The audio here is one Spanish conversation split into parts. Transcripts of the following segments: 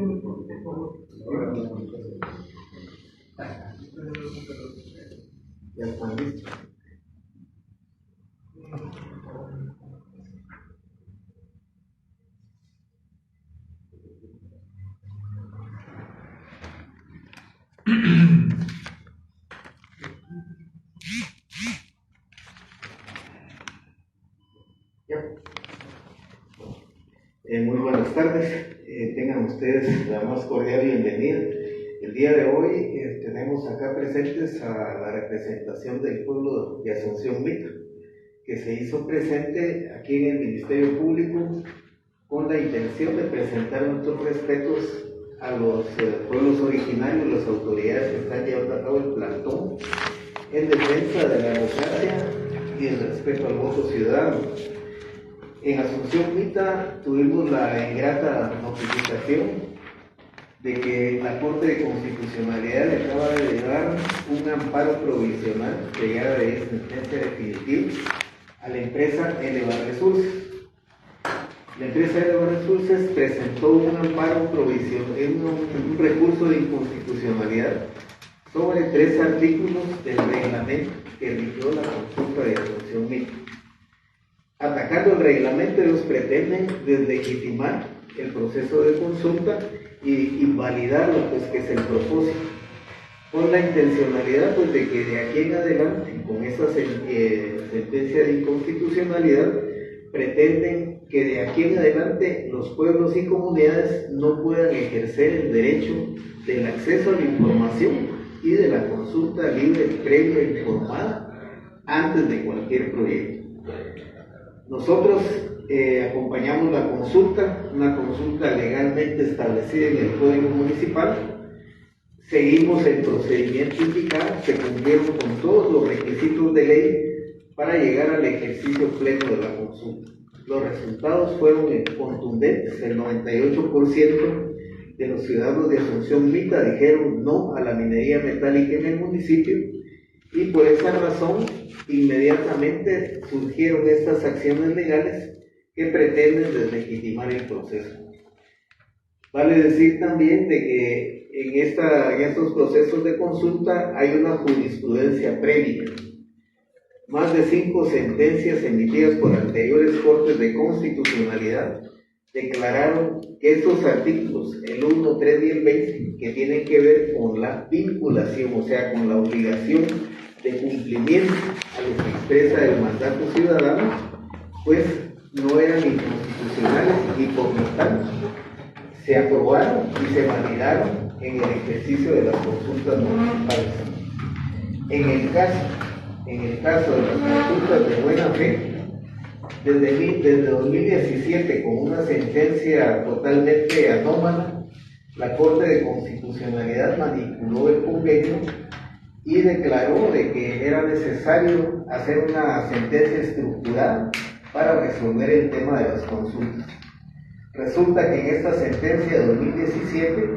Ya están listos. Muy buenas tardes, tengan ustedes la más cordial bienvenida. El día de hoy tenemos acá presentes a la representación del pueblo de Asunción Mita, que se hizo presente aquí en el Ministerio Público con la intención de presentar nuestros respetos a los pueblos originarios, las autoridades que están llevando a cabo el plantón en defensa de la democracia y el respeto al voto ciudadano. En Asunción Mita tuvimos la ingrata notificación de que la Corte de Constitucionalidad le acaba de dar un amparo provisional que ya de sentencia definitiva a la empresa Elevar Resources. La empresa Elevar Resources presentó un amparo provisional, un recurso de inconstitucionalidad sobre 3 artículos del reglamento que rigió la consulta de Asunción Mita. Atacando el reglamento, ellos pretenden deslegitimar el proceso de consulta y invalidarlo, pues que es el propósito, con la intencionalidad pues de que de aquí en adelante, con esa sentencia de inconstitucionalidad, pretenden que de aquí en adelante los pueblos y comunidades no puedan ejercer el derecho del acceso a la información y de la consulta libre, previa e informada antes de cualquier proyecto. Nosotros acompañamos la consulta, una consulta legalmente establecida en el Código Municipal. Seguimos el procedimiento indicado, se cumplieron con todos los requisitos de ley para llegar al ejercicio pleno de la consulta. Los resultados fueron contundentes. El 98% de los ciudadanos de Asunción Mita dijeron no a la minería metálica en el municipio, y por esa razón inmediatamente surgieron estas acciones legales que pretenden deslegitimar el proceso. Vale decir también de que en estos procesos de consulta hay una jurisprudencia previa. Más de 5 sentencias emitidas por anteriores cortes de constitucionalidad declararon que estos artículos, el 1, 3 y el 20, que tienen que ver con la vinculación, o sea, con la obligación de cumplimiento a lo que expresa el mandato ciudadano, pues no eran inconstitucionales y por lo tanto se aprobaron y se validaron en el ejercicio de las consultas municipales. En el caso de las consultas de buena fe, desde 2017, con una sentencia totalmente anómala, la Corte de Constitucionalidad manipuló el convenio y declaró de que era necesario hacer una sentencia estructurada para resolver el tema de las consultas. Resulta que en esta sentencia de 2017,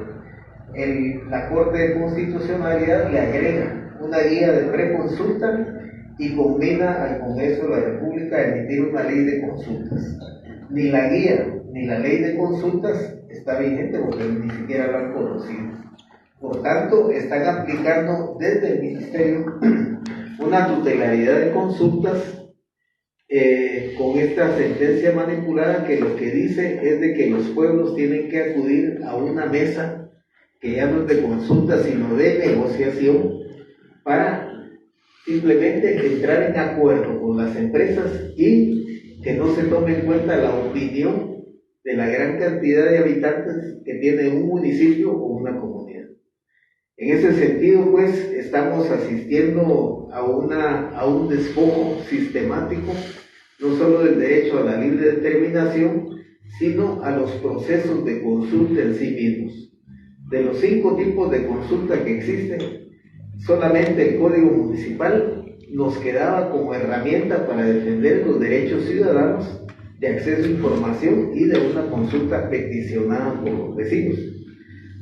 la Corte de Constitucionalidad le agrega una guía de preconsulta y combina al Congreso de la República a emitir una ley de consultas. Ni la guía ni la ley de consultas está vigente porque ni siquiera la han conocido. Por tanto, están aplicando desde el Ministerio una tutelaridad de consultas con esta sentencia manipulada, que lo que dice es de que los pueblos tienen que acudir a una mesa que ya no es de consulta sino de negociación para simplemente entrar en acuerdo con las empresas y que no se tome en cuenta la opinión de la gran cantidad de habitantes que tiene un municipio o una comunidad. En ese sentido, pues, estamos asistiendo a un despojo sistemático, no solo del derecho a la libre determinación, sino a los procesos de consulta en sí mismos. De los 5 tipos de consulta que existen, solamente el Código Municipal nos quedaba como herramienta para defender los derechos ciudadanos de acceso a información y de una consulta peticionada por los vecinos.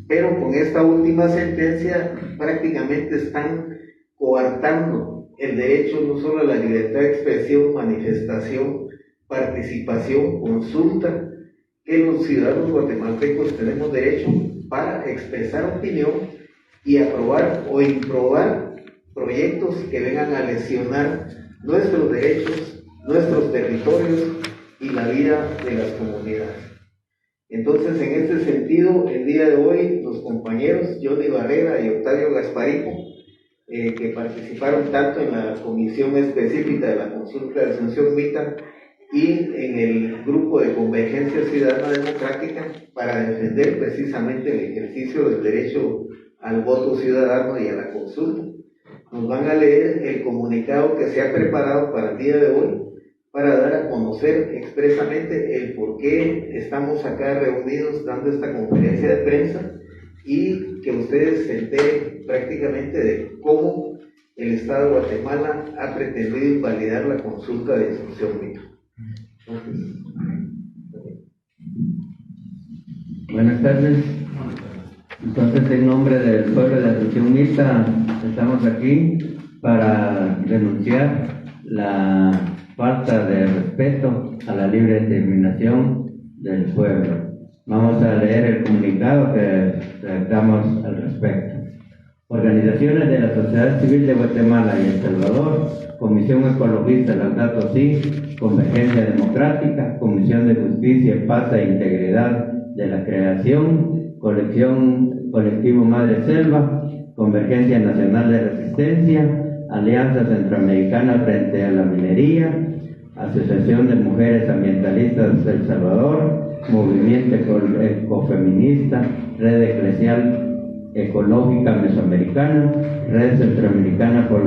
Pero con esta última sentencia prácticamente están coartando el derecho no solo a la libertad de expresión, manifestación, participación, consulta que los ciudadanos guatemaltecos tenemos derecho para expresar opinión y aprobar o improbar proyectos que vengan a lesionar nuestros derechos, nuestros territorios y la vida de las comunidades. Entonces, en este sentido, el día de hoy, los compañeros Johnny Barrera y Octavio Gasparico, que participaron tanto en la comisión específica de la consulta de Asunción Mita y en el grupo de Convergencia Ciudadana Democrática, para defender precisamente el ejercicio del derecho al voto ciudadano y a la consulta. Nos van a leer el comunicado que se ha preparado para el día de hoy, para dar a conocer expresamente el por qué estamos acá reunidos dando esta conferencia de prensa y que ustedes se enteren prácticamente de cómo el Estado de Guatemala ha pretendido invalidar la consulta de Asunción Mita. Buenas tardes. Entonces, en nombre del pueblo de Asunción Mita, estamos aquí para denunciar la falta de respeto a la libre determinación del pueblo. Vamos a leer el comunicado que redactamos al respecto. Organizaciones de la sociedad civil de Guatemala y El Salvador, Comisión Ecologista Laudato Si, Convergencia Democrática, Comisión de Justicia, Paz e Integridad de la Creación, Colectivo Madre Selva, Convergencia Nacional de Resistencia, Alianza Centroamericana frente a la minería, Asociación de Mujeres Ambientalistas del Salvador, Movimiento Ecofeminista, Red Eclesial Ecológica Mesoamericana, Red Centroamericana por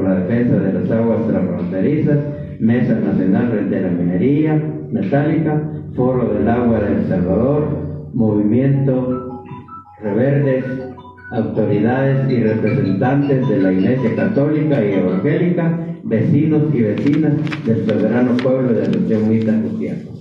la Defensa de las Aguas Transfronterizas, Mesa Nacional frente a la Minería Metálica, Foro del Agua de El Salvador, Movimiento Reverdes, autoridades y representantes de la Iglesia Católica y Evangélica, vecinos y vecinas del soberano pueblo de Asunción Mita, Jutiapa.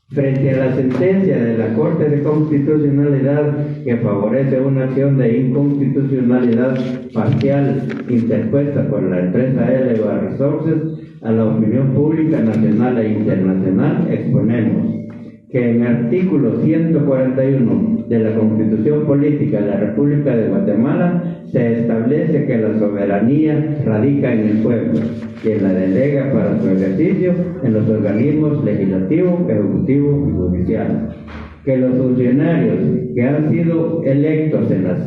Frente a la sentencia de la Corte de Constitucionalidad que favorece una acción de inconstitucionalidad parcial interpuesta por la empresa Eleva Resources, a la opinión pública nacional e internacional exponemos que en el artículo 141 de la Constitución Política de la República de Guatemala se establece que la soberanía radica en el pueblo, quien la delega para su ejercicio en los organismos legislativo, ejecutivo y judicial. Que los funcionarios que han sido electos en las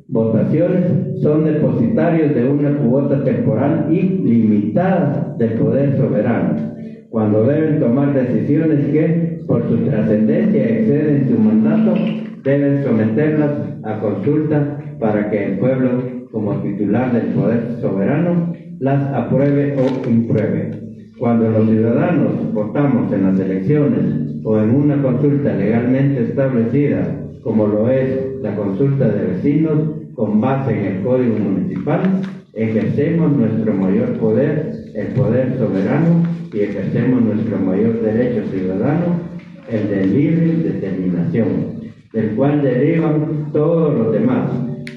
votaciones son depositarios de una cuota temporal y limitada del poder soberano, cuando deben tomar decisiones que, por su trascendencia, exceden su mandato, deben someterlas a consulta para que el pueblo, como titular del poder soberano, las apruebe o impruebe. Cuando los ciudadanos votamos en las elecciones o en una consulta legalmente establecida, como lo es la consulta de vecinos, con base en el Código Municipal, ejercemos nuestro mayor poder, el poder soberano, y ejercemos nuestro mayor derecho ciudadano, el de libre determinación, del cual derivan todos los demás.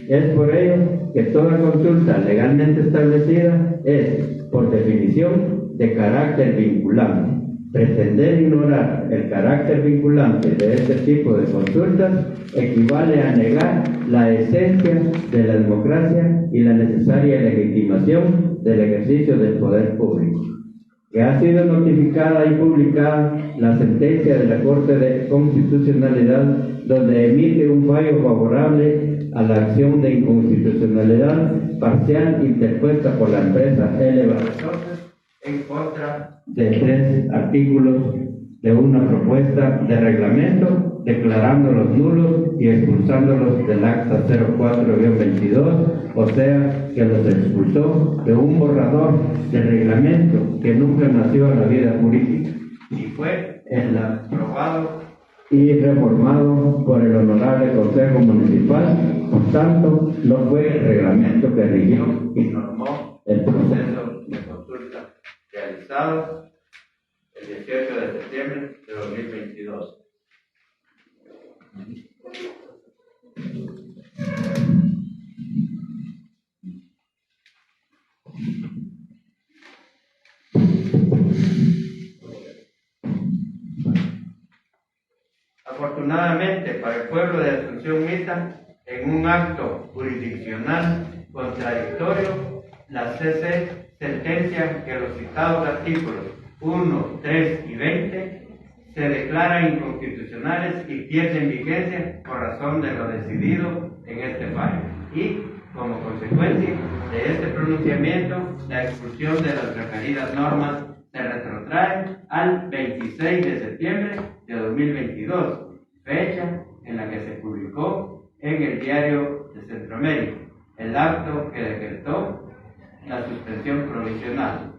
Es por ello que toda consulta legalmente establecida es, por definición, de carácter vinculante. Pretender ignorar el carácter vinculante de este tipo de consultas equivale a negar la esencia de la democracia y la necesaria legitimación del ejercicio del poder público. Que ha sido notificada y publicada la sentencia de la Corte de Constitucionalidad, donde emite un fallo favorable a la acción de inconstitucionalidad parcial interpuesta por la empresa Eleva Resources en contra de 3 artículos de una propuesta de reglamento, declarándolos nulos y expulsándolos del acta 04-22, o sea, que los expulsó de un borrador de reglamento que nunca nació a la vida jurídica y fue aprobado y reformado por el Honorable Consejo Municipal. Por tanto, no fue el reglamento que rigió y normó el proceso de consulta realizado el 18 de septiembre de 2022. para el pueblo de Asunción Mita, en un acto jurisdiccional contradictorio, la CC sentencia que los citados artículos 1, 3 y 20 se declaran inconstitucionales y pierden vigencia por razón de lo decidido en este fallo. Y, como consecuencia de este pronunciamiento, la expulsión de las referidas normas se retrotrae al 26 de septiembre de 2022, fecha en la que se publicó en el Diario de Centroamérica el acto que decretó la suspensión provisional.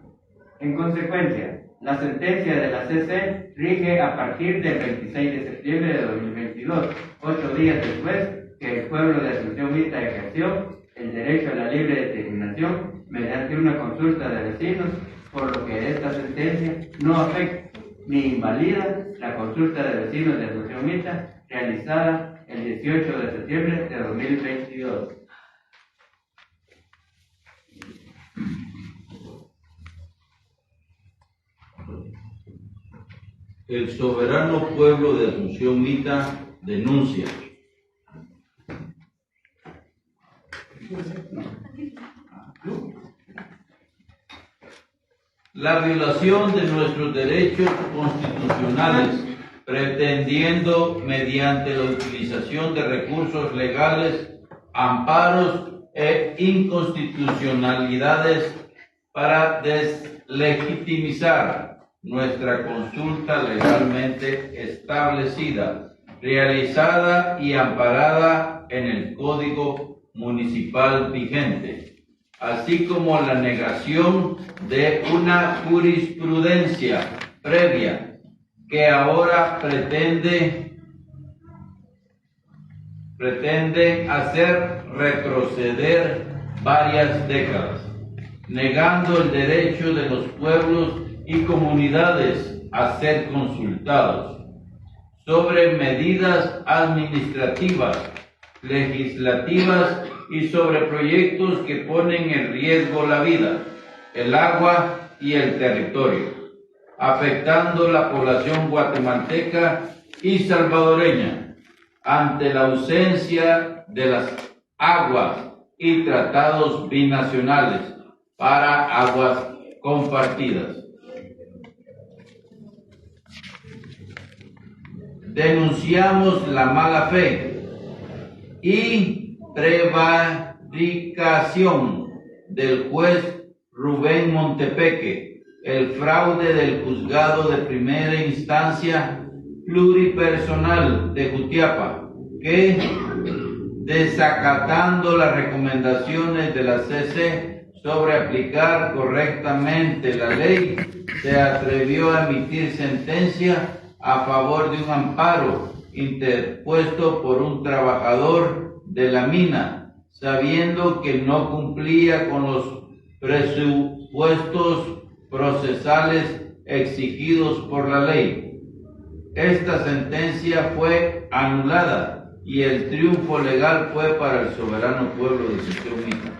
En consecuencia, la sentencia de la CC rige a partir del 26 de septiembre de 2022, 8 días después que el pueblo de Asunción Mita ejerció el derecho a la libre determinación mediante una consulta de vecinos, por lo que esta sentencia no afecta ni invalida la consulta de vecinos de Asunción Mita realizada el 18 de septiembre de 2022. El soberano pueblo de Asunción Mita denuncia la violación de nuestros derechos constitucionales, pretendiendo mediante la utilización de recursos legales, amparos e inconstitucionalidades para deslegitimizar nuestra consulta legalmente establecida, realizada y amparada en el Código Municipal vigente, así como la negación de una jurisprudencia previa que ahora pretende hacer retroceder varias décadas, negando el derecho de los pueblos y comunidades a ser consultados sobre medidas administrativas, legislativas y sobre proyectos que ponen en riesgo la vida, el agua y el territorio, afectando la población guatemalteca y salvadoreña ante la ausencia de las aguas y tratados binacionales para aguas compartidas. Denunciamos la mala fe y prevaricación del juez Rubén Montepeque, el fraude del juzgado de primera instancia pluripersonal de Jutiapa, que, desacatando las recomendaciones de la CC sobre aplicar correctamente la ley, se atrevió a emitir sentencia a favor de un amparo interpuesto por un trabajador de la mina, sabiendo que no cumplía con los presupuestos procesales exigidos por la ley. Esta sentencia fue anulada y el triunfo legal fue para el soberano pueblo de Asunción Mita.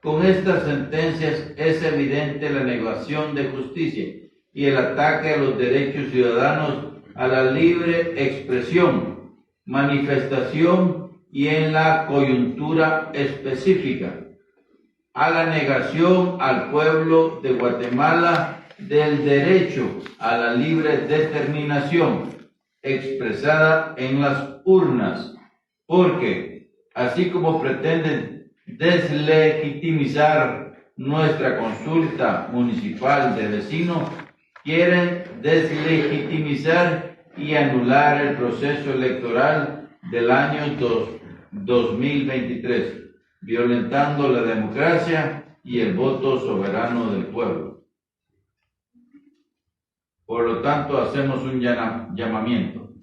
Con estas sentencias es evidente la negación de justicia y el ataque a los derechos ciudadanos, a la libre expresión, manifestación y en la coyuntura específica, a la negación al pueblo de Guatemala del derecho a la libre determinación expresada en las urnas, porque así como pretenden deslegitimizar nuestra consulta municipal de vecinos, quieren deslegitimizar y anular el proceso electoral del año 2023, violentando la democracia y el voto soberano del pueblo. Por lo tanto, hacemos un llamamiento.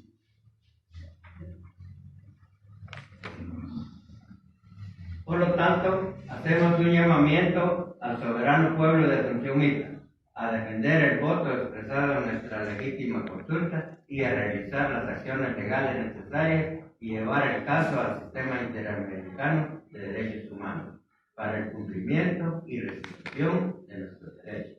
Por lo tanto, hacemos un llamamiento al soberano pueblo de Asunción Mita a defender el voto expresado en nuestra legítima consulta y a realizar las acciones legales necesarias y llevar el caso al sistema interamericano de derechos humanos para el cumplimiento y restitución de nuestros derechos.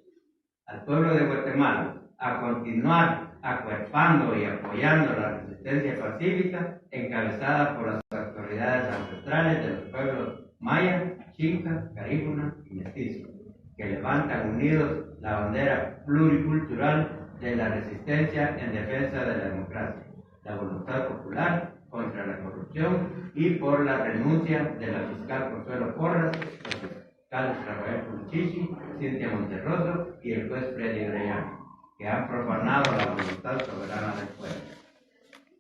Al pueblo de Guatemala a continuar acuerpando y apoyando la resistencia resistencia pacífica encabezada por las autoridades ancestrales de los pueblos maya, chica, carífuna y mestizo, que levantan unidos la bandera pluricultural de la resistencia en defensa de la democracia, la voluntad popular contra la corrupción y por la renuncia de la fiscal Consuelo Porras, los fiscales Rafael Pulchichi, Cintia Monterroso y el juez Freddy Orellana, que han profanado la voluntad soberana del pueblo.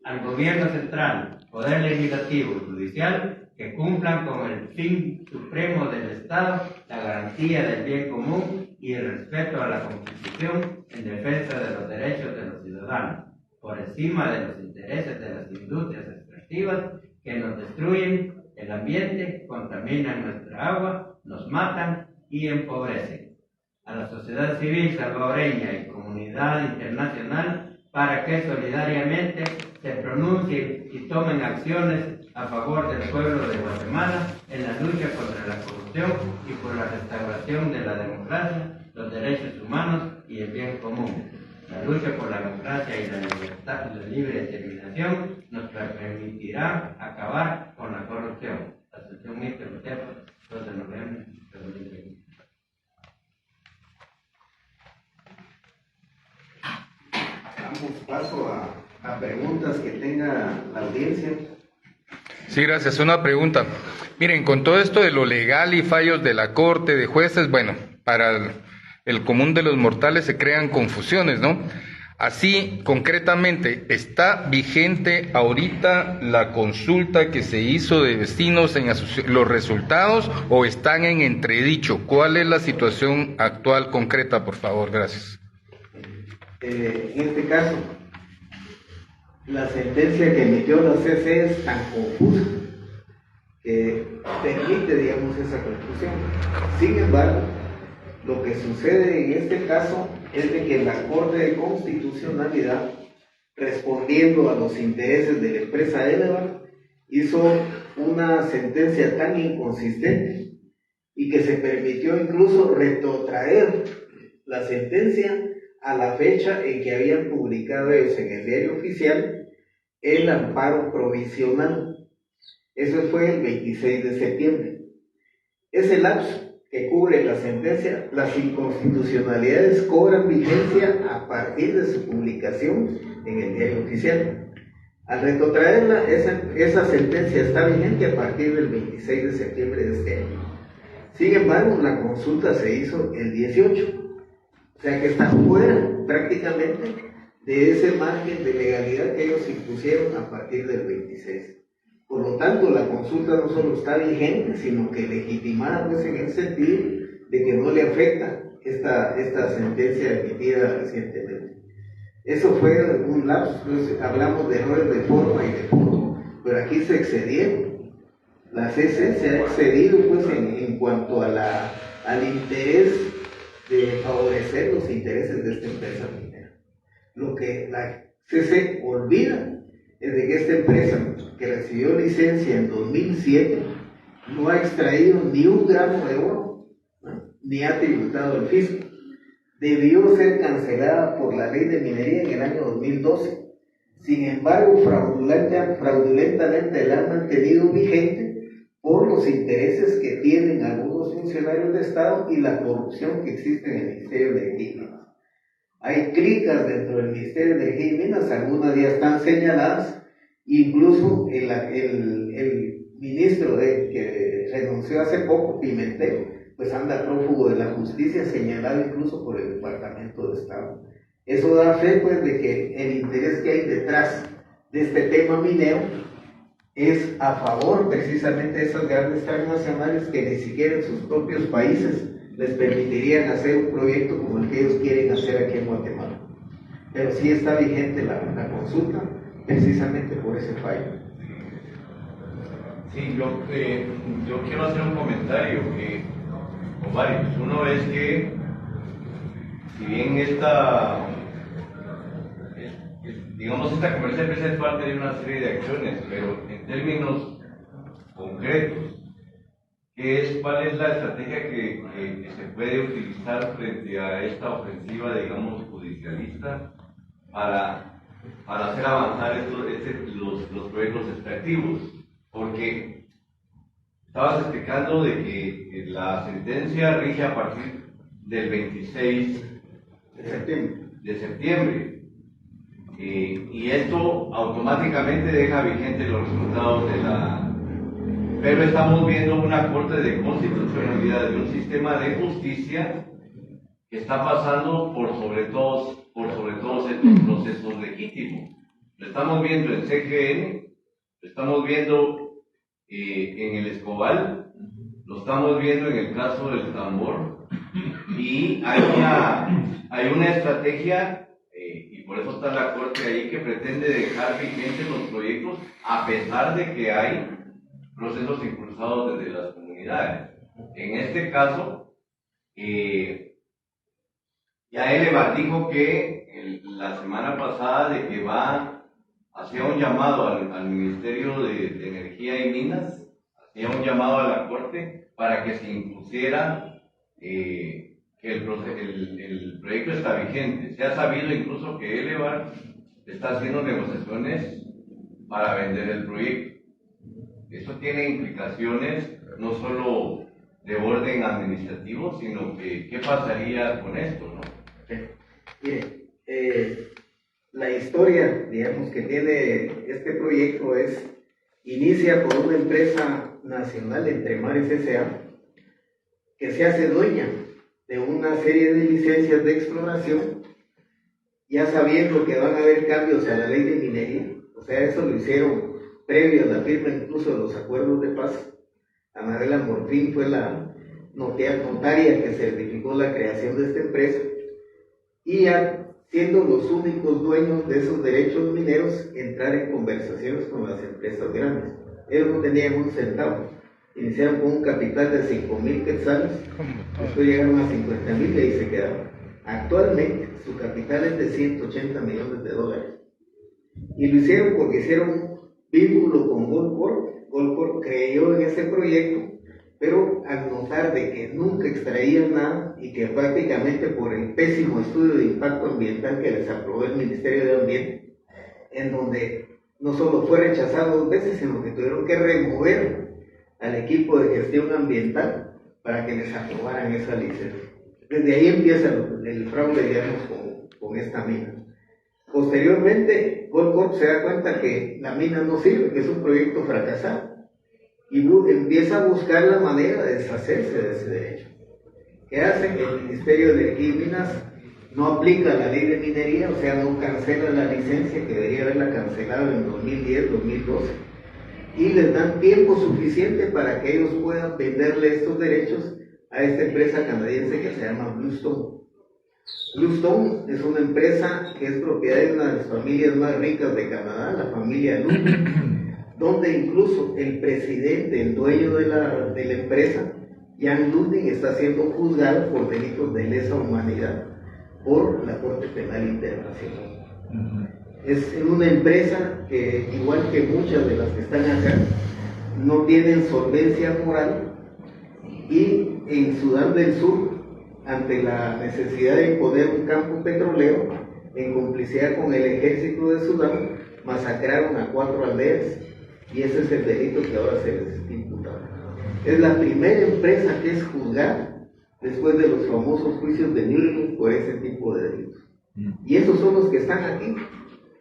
Al gobierno central, poder legislativo y judicial, que cumplan con el fin supremo del Estado, la garantía del bien común y el respeto a la Constitución en defensa de los derechos de los ciudadanos, por encima de los intereses de las industrias extractivas que nos destruyen el ambiente, contaminan nuestra agua, nos matan y empobrecen. A la sociedad civil salvadoreña y comunidad internacional para que solidariamente se pronuncien y tomen acciones a favor del pueblo de Guatemala en la lucha contra la corrupción y por la restauración de la democracia, los derechos humanos y el bien común. La lucha por la democracia y la libertad y la libre determinación nos permitirá acabar con la corrupción. Asunción Mixta, 2 de noviembre de 2020. Damos paso a preguntas que tenga la audiencia. Sí, gracias. Una pregunta. Miren, con todo esto de lo legal y fallos de la corte, de jueces, bueno, para el común de los mortales se crean confusiones, ¿no? Así, concretamente, ¿está vigente ahorita la consulta que se hizo de vecinos en los resultados o están en entredicho? ¿Cuál es la situación actual concreta, por favor? Gracias. En este caso, la sentencia que emitió la CC es tan confusa que permite, digamos, esa conclusión. Sin embargo, lo que sucede en este caso es de que la Corte de Constitucionalidad, respondiendo a los intereses de la empresa Elevar, hizo una sentencia tan inconsistente y que se permitió incluso retrotraer la sentencia a la fecha en que habían publicado ellos en el diario oficial el amparo provisional. Eso fue el 26 de septiembre. Ese lapso que cubre la sentencia, las inconstitucionalidades cobran vigencia a partir de su publicación en el diario oficial. Al retrotraerla, esa sentencia está vigente a partir del 26 de septiembre de este año. Sin embargo, la consulta se hizo el 18. O sea que está fuera prácticamente de ese margen de legalidad que ellos impusieron a partir del 26. Por lo tanto, la consulta no solo está vigente, sino que legitimada pues, en el sentido de que no le afecta esta sentencia emitida recientemente. Eso fue un lapso, pues, hablamos de errores de forma y de fondo, pero aquí se excedieron. La CC se ha excedido pues, en cuanto a al interés de favorecer los intereses de esta empresa minera. Lo que la CC olvida es de que esta empresa, que recibió licencia en 2007, no ha extraído ni un gramo de oro, ¿no? Ni ha tributado el fisco. Debió ser cancelada por la ley de minería en el año 2012. Sin embargo, fraudulentamente la han mantenido vigente por los intereses que tienen algunos funcionarios de Estado y la corrupción que existe en el Ministerio de Energía y Minas. Hay cricas dentro del Ministerio de Energía y Minas, algunas ya están señaladas, incluso el ministro que renunció hace poco, Pimentel, pues anda prófugo de la justicia, señalado incluso por el Departamento de Estado. Eso da fe pues de que el interés que hay detrás de este tema minero es a favor precisamente de esas grandes transnacionales que ni siquiera en sus propios países les permitirían hacer un proyecto como el que ellos quieren hacer aquí en Guatemala. Pero sí está vigente la consulta precisamente por ese fallo. Sí, yo quiero hacer un comentario o varios. Uno es que si bien esta comercial empresa es parte de una serie de acciones, pero en términos concretos, ¿cuál es la estrategia que se puede utilizar frente a esta ofensiva, digamos, judicialista para para hacer avanzar los proyectos extractivos, porque estabas explicando de que la sentencia rige a partir del 26 de septiembre. Y esto automáticamente deja vigentes los resultados de la... Pero estamos viendo una Corte de Constitucionalidad de un sistema de justicia que está pasando por sobre todos estos procesos legítimos. Lo estamos viendo en CGN, lo estamos viendo en el Escobal, lo estamos viendo en el caso del Tambor, y hay una estrategia, y por eso está la Corte ahí, que pretende dejar vigentes los proyectos a pesar de que hay procesos impulsados desde las comunidades. En este caso, ya Elevar dijo que la semana pasada de que hacía un llamado al Ministerio de Energía y Minas, hacía un llamado a la Corte para que se impusiera que el proyecto está vigente. Se ha sabido incluso que Elevar está haciendo negociaciones para vender el proyecto. Eso tiene implicaciones no solo de orden administrativo, sino que qué pasaría con esto, ¿no? Mire, la historia, digamos, que tiene este proyecto inicia por una empresa nacional, Entremares S.A., que se hace dueña de una serie de licencias de exploración, ya sabiendo que van a haber cambios a la ley de minería. O sea, eso lo hicieron previo a la firma incluso de los acuerdos de paz. Amarela Morfín fue la notaria que certificó la creación de esta empresa, y ya siendo los únicos dueños de esos derechos mineros, entrar en conversaciones con las empresas grandes. Ellos no tenían un centavo, iniciaron con un capital de 5,000 quetzales, después llegaron a 50,000 y ahí se quedaron. Actualmente su capital es de 180 millones de dólares, y lo hicieron porque hicieron un vínculo con Goldcorp. Goldcorp creyó en ese proyecto, pero al notar de que nunca extraían nada y que prácticamente por el pésimo estudio de impacto ambiental que les aprobó el Ministerio de Ambiente, en donde no solo fue rechazado 2 veces, sino que tuvieron que remover al equipo de gestión ambiental para que les aprobaran esa licencia. Desde ahí empieza el fraude, digamos, con esta mina. Posteriormente, Goldcorp se da cuenta que la mina no sirve, que es un proyecto fracasado, y empieza a buscar la manera de deshacerse de ese derecho. ¿Qué hace? El Ministerio de Energía y Minas no aplica la ley de minería, o sea, no cancela la licencia, que debería haberla cancelado en 2010, 2012, y les dan tiempo suficiente para que ellos puedan venderle estos derechos a esta empresa canadiense que se llama Bluestone. Bluestone es una empresa que es propiedad de una de las familias más ricas de Canadá, la familia Ludwig, donde incluso el presidente, el dueño de la empresa, Jan Ludwig, está siendo juzgado por delitos de lesa humanidad por la Corte Penal Internacional. Es una empresa que, igual que muchas de las que están acá, no tienen solvencia moral, y en Sudán del Sur, ante la necesidad de imponer un campo petrolero, en complicidad con el ejército de Sudán, masacraron a 4 aldeas, y ese es el delito que ahora se les está imputando. Es la primera empresa que es juzgada después de los famosos juicios de Nuremberg por ese tipo de delitos. Y esos son los que están aquí.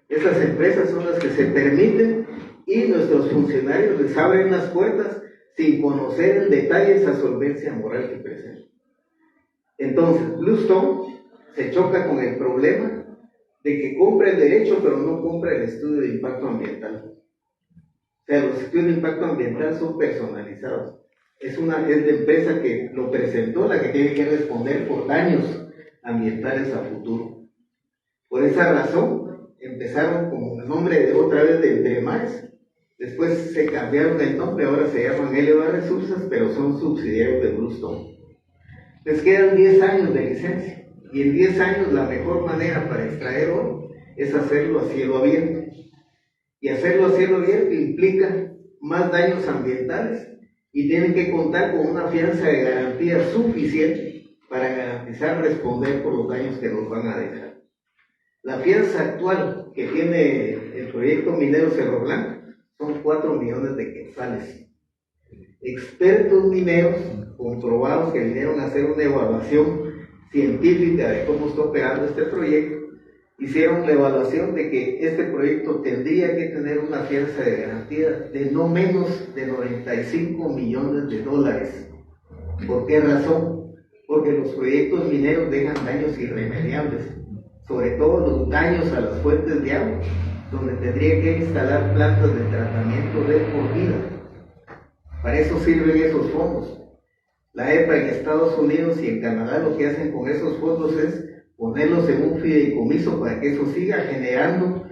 Esas empresas son las que se permiten, y nuestros funcionarios les abren las puertas sin conocer en detalle esa solvencia moral que presenta. Entonces, Bluestone se choca con el problema de que compra el derecho, pero no compra el estudio de impacto ambiental. O sea, los estudios de impacto ambiental son personalizados. Es la empresa que lo presentó la que tiene que responder por daños ambientales a futuro. Por esa razón, empezaron con el nombre de otra vez de Entremares, después se cambiaron el nombre, ahora se llaman Elevar Resources, pero son subsidiarios de Bluestone. Les quedan 10 años de licencia, y en 10 años la mejor manera para extraer oro es hacerlo a cielo abierto. Y hacerlo a cielo abierto implica más daños ambientales, y tienen que contar con una fianza de garantía suficiente para garantizar responder por los daños que nos van a dejar. La fianza actual que tiene el proyecto minero Cerro Blanco son 4 millones de quetzales. Expertos mineros comprobados que vinieron a hacer una evaluación científica de cómo está operando este proyecto, hicieron la evaluación de que este proyecto tendría que tener una fianza de garantía de no menos de 95 millones de dólares. ¿Por qué razón? Porque los proyectos mineros dejan daños irremediables, sobre todo los daños a las fuentes de agua, donde tendría que instalar plantas de tratamiento de por vida. Para eso sirven esos fondos. La EPA en Estados Unidos y en Canadá lo que hacen con esos fondos es ponerlos en un fideicomiso para que eso siga generando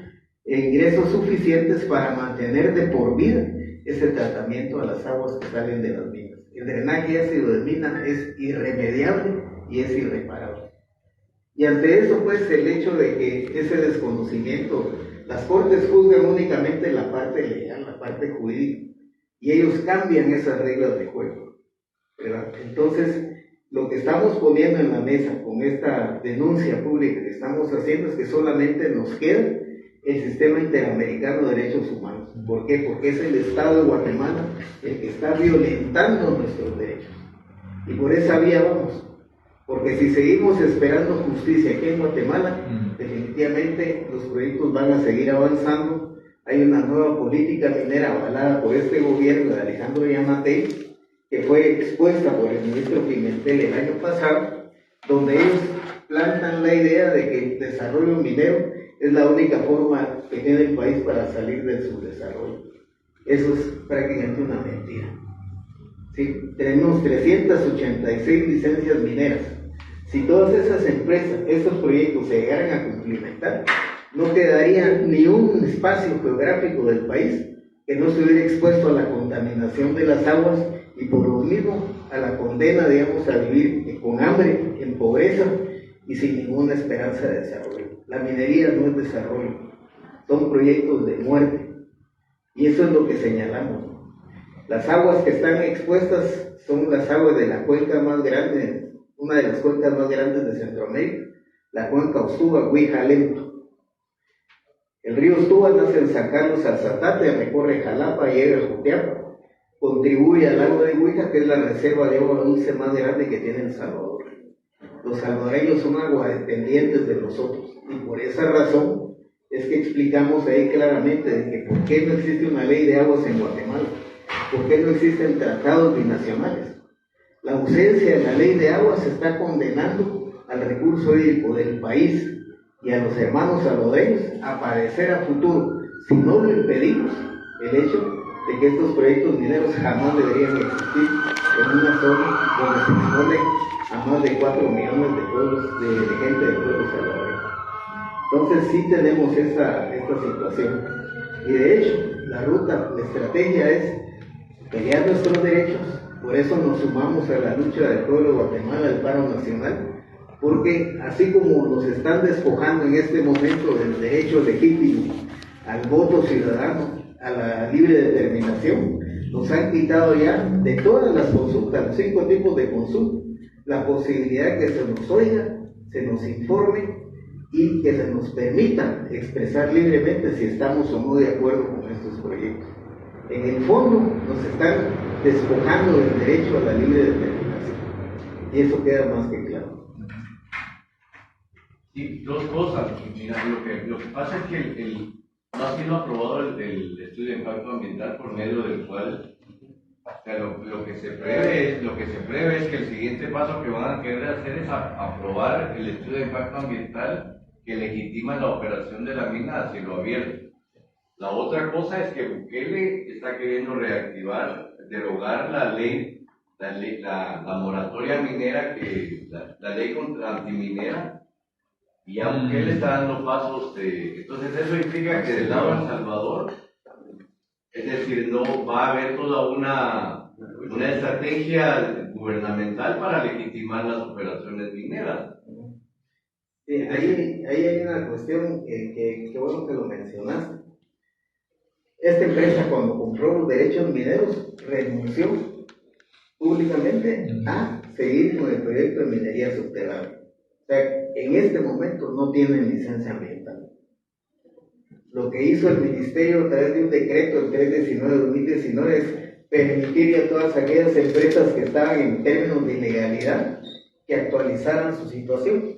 ingresos suficientes para mantener de por vida ese tratamiento a las aguas que salen de las minas. El drenaje ácido de mina es irremediable y es irreparable. Y ante eso, pues, el hecho de que ese desconocimiento, las cortes juzgan únicamente la parte legal, la parte jurídica, y ellos cambian esas reglas de juego, ¿verdad? Entonces, lo que estamos poniendo en la mesa con esta denuncia pública que estamos haciendo es que solamente nos queda el Sistema Interamericano de Derechos Humanos. ¿Por qué? Porque es el Estado de Guatemala el que está violentando nuestros derechos. Y por esa vía vamos. Porque si seguimos esperando justicia aquí en Guatemala, definitivamente los proyectos van a seguir avanzando. Hay una nueva política minera avalada por este gobierno de Alejandro Yamatei, que fue expuesta por el ministro Pimentel el año pasado, donde ellos plantan la idea de que el desarrollo minero es la única forma que tiene el país para salir de su desarrollo. Eso es prácticamente una mentira. Sí, tenemos 386 licencias mineras. Si todas esas empresas, esos proyectos se llegaran a cumplimentar, no quedaría ni un espacio geográfico del país que no se hubiera expuesto a la contaminación de las aguas y por lo mismo a la condena, digamos, a vivir con hambre, en pobreza y sin ninguna esperanza de desarrollo. La minería no es desarrollo, son proyectos de muerte, y eso es lo que señalamos. Las aguas que están expuestas son las aguas de la cuenca más grande, una de las cuencas más grandes de Centroamérica, la cuenca Ostuba-Huijalento. El río Ostuba nace en San Carlos Alzatate, recorre Jalapa, llega a Jutiapa, contribuye al lago de Huija, que es la reserva de agua dulce más grande que tiene El Salvador. Los salvadoreños son aguadependientes de nosotros, y por esa razón es que explicamos ahí claramente de que por qué no existe una ley de aguas en Guatemala, por qué no existen tratados binacionales. La ausencia de la ley de aguas está condenando al recurso hídrico del país y a los hermanos salvadoreños a padecer a futuro, si no lo impedimos, el hecho de que estos proyectos mineros jamás deberían existir en una zona donde se expone a más de 4 millones de pueblos, de gente del pueblo salvadoreño. Entonces sí tenemos esta situación. Y de hecho, la estrategia es pelear nuestros derechos. Por eso nos sumamos a la lucha del pueblo de Guatemala, del paro nacional, porque así como nos están despojando en este momento del derecho legítimo al voto ciudadano, a la libre determinación, nos han quitado ya de todas las consultas, los 5 tipos de consulta, la posibilidad de que se nos oiga, se nos informe y que se nos permita expresar libremente si estamos o no de acuerdo con estos proyectos. En el fondo nos están despojando del derecho a la libre determinación, y eso queda más que claro. Sí, 2 cosas. Mira, lo que pasa es que no ha sido aprobado el estudio de impacto ambiental, por medio del cual, o sea, lo que se prevé es que el siguiente paso que van a querer hacer es aprobar el estudio de impacto ambiental que legitima la operación de la mina a cielo abierto. La otra cosa es que Bukele está queriendo derogar la moratoria minera, la ley antiminera, y a Bukele está dando pasos entonces eso implica que del lado de El Salvador, es decir, no va a haber toda una estrategia gubernamental para legitimar las operaciones mineras. Sí, ahí hay una cuestión que bueno que lo mencionaste. Esta empresa, cuando compró los derechos mineros, renunció públicamente a seguir con el proyecto de minería subterránea. O sea, en este momento no tienen licencia ambiental. Lo que hizo el Ministerio a través de un decreto, el 319-2019, es permitirle a todas aquellas empresas que estaban en términos de ilegalidad que actualizaran su situación.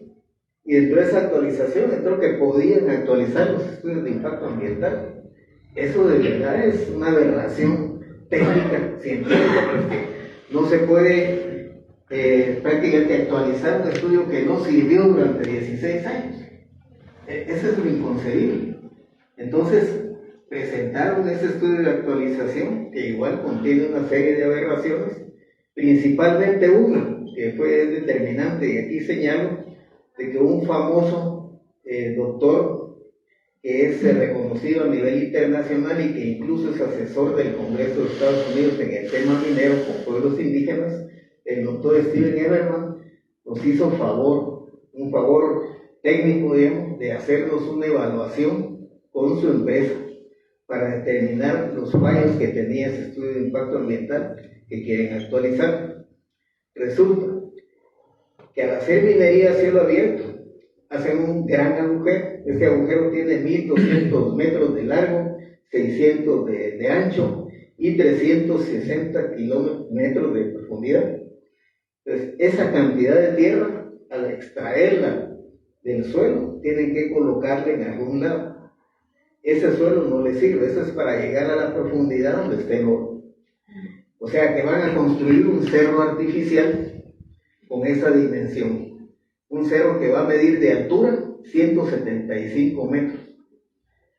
Y dentro de esa actualización, creo que podían actualizar los estudios de impacto ambiental. Eso de verdad es una aberración técnica, científica, porque no se puede prácticamente actualizar un estudio que no sirvió durante 16 años. Eso es lo inconcebible. Entonces, presentaron ese estudio de actualización que igual contiene una serie de aberraciones, principalmente una que fue determinante, y aquí señalo de que un famoso doctor que es reconocido a nivel internacional y que incluso es asesor del Congreso de Estados Unidos en el tema minero con pueblos indígenas, el doctor Steven Everman, nos hizo un favor técnico, digamos, de hacernos una evaluación con su empresa para determinar los fallos que tenía ese estudio de impacto ambiental que quieren actualizar. Resulta que al hacer minería a cielo abierto, hacen un gran agujero. Este agujero tiene 1200 metros de largo, 600 de ancho y 360 metros de profundidad. Entonces, esa cantidad de tierra, al extraerla del suelo, tienen que colocarla en algún lado. Ese suelo no le sirve, eso es para llegar a la profundidad donde esté el oro. O sea que van a construir un cerro artificial con esa dimensión. Un cerro que va a medir de altura 175 metros.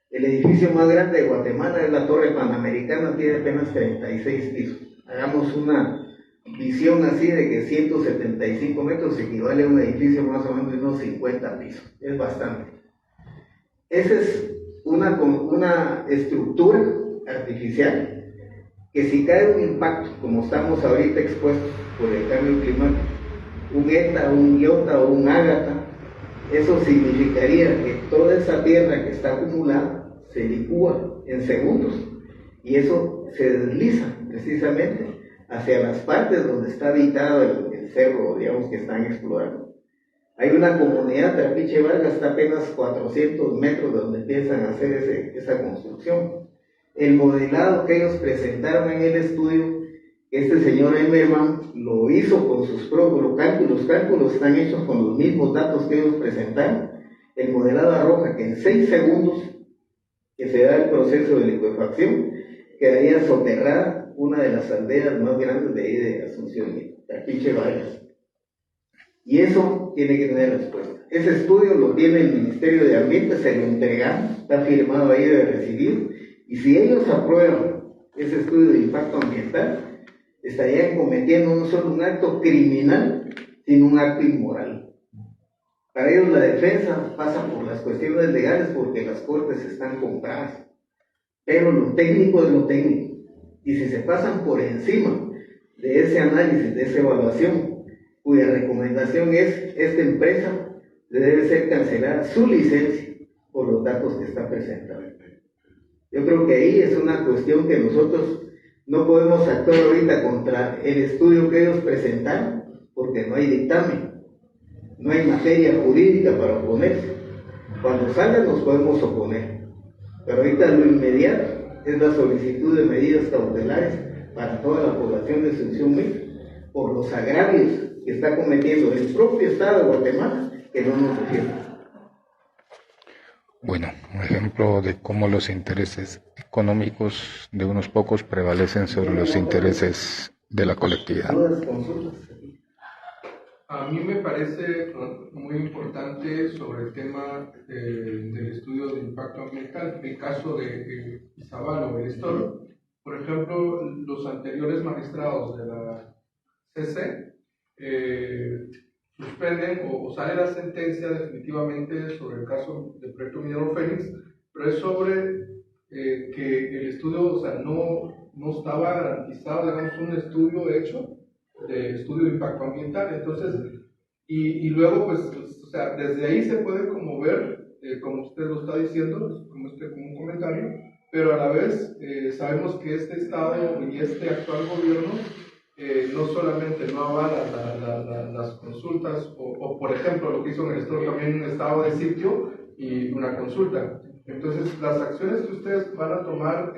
El edificio más grande de Guatemala es la Torre Panamericana, tiene apenas 36 pisos. Hagamos una visión así de que 175 metros equivale a un edificio más o menos de unos 50 pisos. Es bastante. Esa es una estructura artificial que si cae un impacto, como estamos ahorita expuestos por el cambio climático, un ETA, un IOTA o un ágata, eso significaría que toda esa tierra que está acumulada se licúa en segundos y eso se desliza precisamente hacia las partes donde está habitado el cerro, digamos, que están explorando. Hay una comunidad, Trapiche Vargas, está apenas 400 metros de donde empiezan a hacer esa construcción. El modelado que ellos presentaron en el estudio, este señor Emmerman lo hizo con sus propios cálculos. Los cálculos están hechos con los mismos datos que ellos presentaron. El modelado arroja que en 6 segundos que se da el proceso de licuefacción, quedaría soterrada una de las aldeas más grandes de ahí de Asunción, Trapiche Vargas. Y eso tiene que tener respuesta. Ese estudio lo tiene el Ministerio de Ambiente, se lo entregamos, está firmado ahí de recibir, y si ellos aprueban ese estudio de impacto ambiental, estarían cometiendo no solo un acto criminal, sino un acto inmoral. Para ellos la defensa pasa por las cuestiones legales porque las cortes están compradas, pero lo técnico es lo técnico, y si se pasan por encima de ese análisis, de esa evaluación, cuya recomendación es: esta empresa le debe ser cancelada su licencia por los datos que está presentando. Yo creo que ahí es una cuestión que nosotros no podemos actuar ahorita contra el estudio que ellos presentaron, porque no hay dictamen, no hay materia jurídica para oponerse. Cuando salga nos podemos oponer, pero ahorita lo inmediato es la solicitud de medidas cautelares para toda la población de Asunción Mita por los agravios que está cometiendo el propio Estado de Guatemala, que no nos defiende. Bueno, un ejemplo de cómo los intereses económicos de unos pocos prevalecen sobre los intereses de la colectividad. A mí me parece muy importante sobre el tema del estudio de impacto ambiental, el caso de Izabal o el Estoro. Por ejemplo, los anteriores magistrados de la CC suspenden o sale la sentencia definitivamente sobre el caso del proyecto minero Fénix, pero es sobre que el estudio, o sea, no estaba garantizado, digamos, un estudio hecho de estudio de impacto ambiental. Entonces, y luego, pues, o sea, desde ahí se puede como ver, como usted lo está diciendo, como un comentario, pero a la vez sabemos que este Estado y este actual gobierno no solamente no avala las consultas, o por ejemplo lo que hizo en el Estado también un estado de sitio y una consulta. Entonces, las acciones que ustedes van a tomar,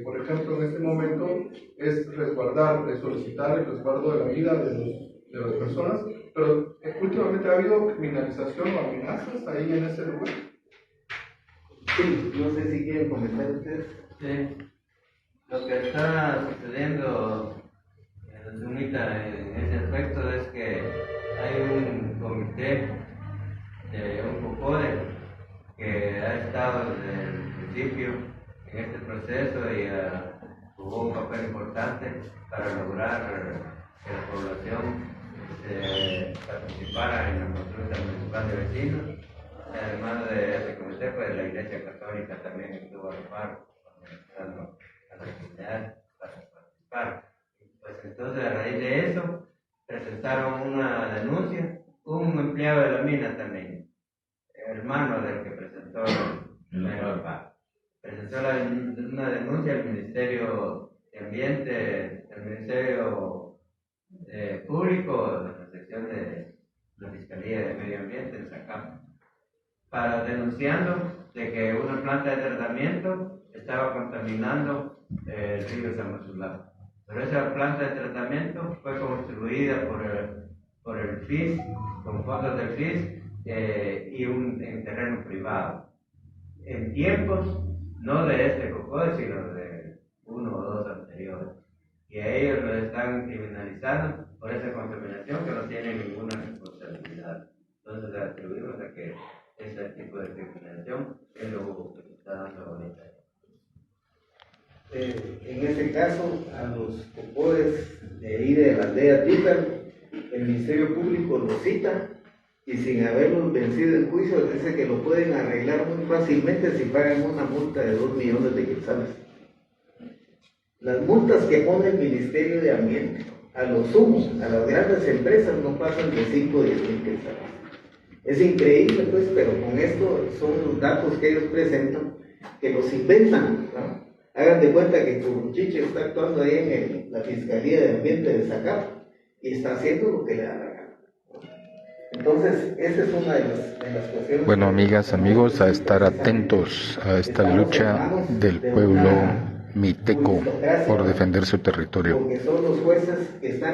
por ejemplo, en este momento, es resguardar, solicitar el resguardo de la vida de las personas, pero últimamente ha habido criminalización o amenazas ahí en ese lugar. Sí, no sé si quieren comentar ustedes. Sí. Lo que está sucediendo en Zumita en ese aspecto es que hay un comité de un COCODE que ha estado desde el principio en este proceso y jugó un papel importante para lograr que la población participara en la consulta municipal de vecinos. Además de ese comité, pues la Iglesia Católica también estuvo al paro, organizando a la comunidad para participar. Pues entonces, a raíz de eso, presentaron una denuncia, un empleado de la mina también, hermano del que presentó el paro. Presentó una denuncia al Ministerio de Ambiente, al Ministerio Público, de la sección de la Fiscalía de Medio Ambiente en Zacapa, para denunciando de que una planta de tratamiento estaba contaminando el río Samazulá. Pero esa planta de tratamiento fue construida por el FIS, con fondos del FIS y en terreno privado. En tiempos no de este COCODE, sino de uno o dos anteriores. Y a ellos lo están criminalizando por esa contaminación que no tienen ninguna responsabilidad. Entonces atribuimos a que ese tipo de criminalización es lo que se está dando ahorita. En este caso, a los COCODES de ahí de la aldea Títar, el Ministerio Público los cita y sin haberlos vencido en juicio, les dice que lo pueden arreglar muy fácilmente si pagan una multa de 2 millones de quetzales. Las multas que pone el Ministerio de Ambiente, a los sumos, a las grandes empresas, no pasan de 5 o 10 mil quetzales. Es increíble, pues, pero con esto son los datos que ellos presentan, que los inventan, ¿no? Hagan de cuenta que Curruchiche está actuando ahí en la Fiscalía de Ambiente de Zacapa y está haciendo lo que le da la gana. Entonces, esa es una de las cuestiones. Bueno, amigas, amigos, a estar atentos a esta lucha del pueblo miteco por defender su territorio. Porque son los jueces que están